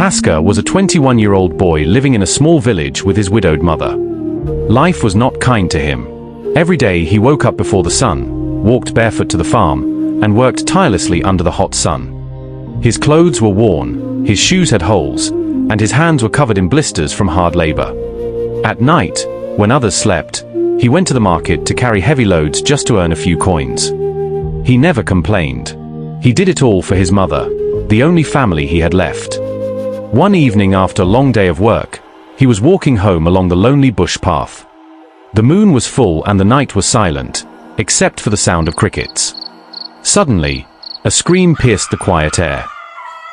Paska was a 21-year-old boy living in a small village with his widowed mother. Life was not kind to him. Every day he woke up before the sun, walked barefoot to the farm, and worked tirelessly under the hot sun. His clothes were worn, his shoes had holes, and his hands were covered in blisters from hard labor. At night, when others slept, he went to the market to carry heavy loads just to earn a few coins. He never complained. He did it all for his mother, the only family he had left. One evening after a long day of work, he was walking home along the lonely bush path. The moon was full and the night was silent, except for the sound of crickets. Suddenly, a scream pierced the quiet air.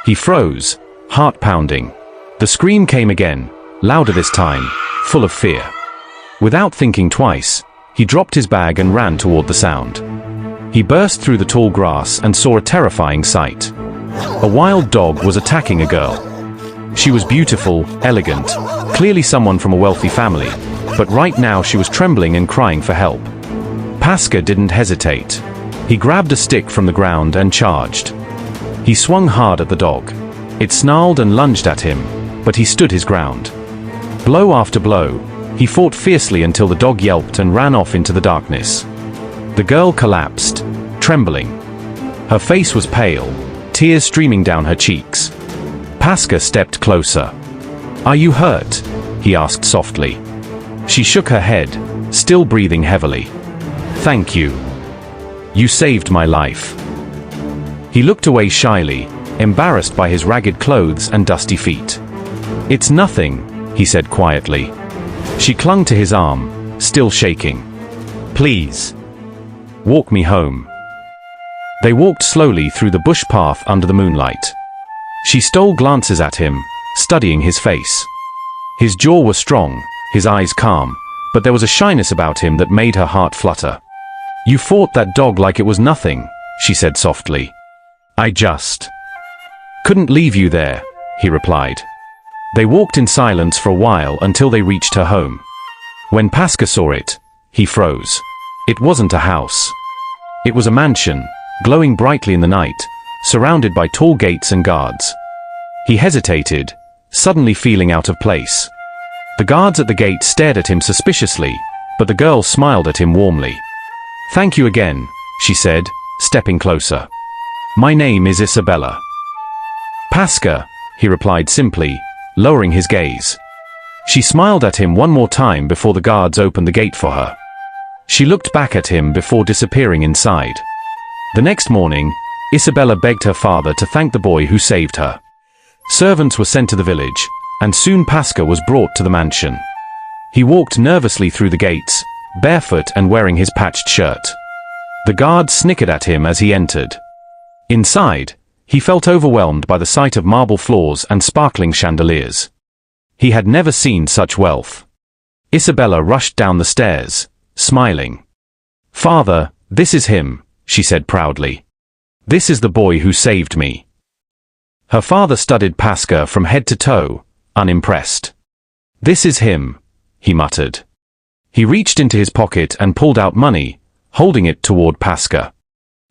He froze, heart pounding. The scream came again, louder this time, full of fear. Without thinking twice, he dropped his bag and ran toward the sound. He burst through the tall grass and saw a terrifying sight. A wild dog was attacking a girl. She was beautiful, elegant, clearly someone from a wealthy family, but right now she was trembling and crying for help. Paska didn't hesitate. He grabbed a stick from the ground and charged. He swung hard at the dog. It snarled and lunged at him, but he stood his ground. Blow after blow, he fought fiercely until the dog yelped and ran off into the darkness. The girl collapsed, trembling. Her face was pale, tears streaming down her cheeks. Paska stepped closer. "Are you hurt?" he asked softly. She shook her head, still breathing heavily. "Thank you. You saved my life." He looked away shyly, embarrassed by his ragged clothes and dusty feet. "It's nothing," he said quietly. She clung to his arm, still shaking. "Please, walk me home." They walked slowly through the bush path under the moonlight. She stole glances at him, studying his face. His jaw was strong, his eyes calm, but there was a shyness about him that made her heart flutter. "You fought that dog like it was nothing," she said softly. "I just couldn't leave you there," he replied. They walked in silence for a while until they reached her home. When Paska saw it, he froze. It wasn't a house. It was a mansion, glowing brightly in the night, surrounded by tall gates and guards. He hesitated, suddenly feeling out of place. The guards at the gate stared at him suspiciously, but the girl smiled at him warmly. "Thank you again," she said, stepping closer. "My name is Isabella." "Paska," he replied simply, lowering his gaze. She smiled at him one more time before the guards opened the gate for her. She looked back at him before disappearing inside. The next morning, Isabella begged her father to thank the boy who saved her. Servants were sent to the village, and soon Paska was brought to the mansion. He walked nervously through the gates, barefoot and wearing his patched shirt. The guards snickered at him as he entered. Inside, he felt overwhelmed by the sight of marble floors and sparkling chandeliers. He had never seen such wealth. Isabella rushed down the stairs, smiling. "Father, this is him," she said proudly. "This is the boy who saved me." Her father studied Paska from head to toe, unimpressed. "This is him," he muttered. He reached into his pocket and pulled out money, holding it toward Paska.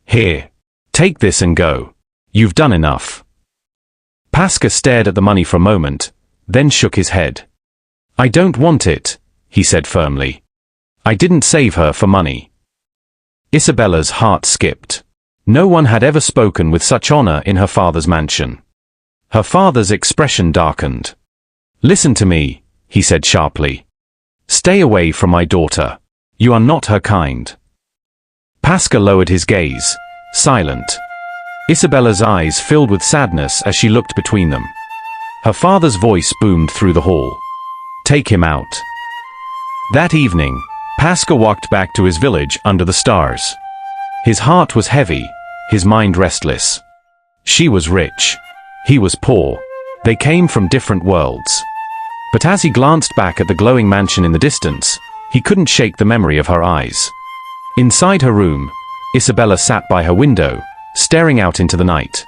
"Here. Take this and go. You've done enough." Paska stared at the money for a moment, then shook his head. "I don't want it," he said firmly. "I didn't save her for money." Isabella's heart skipped. No one had ever spoken with such honor in her father's mansion. Her father's expression darkened. "Listen to me," he said sharply. "Stay away from my daughter. You are not her kind." Paska lowered his gaze, silent. Isabella's eyes filled with sadness as she looked between them. Her father's voice boomed through the hall. "Take him out." That evening, Paska walked back to his village under the stars. His heart was heavy, his mind restless. She was rich. He was poor. They came from different worlds. But as he glanced back at the glowing mansion in the distance, he couldn't shake the memory of her eyes. Inside her room, Isabella sat by her window, staring out into the night.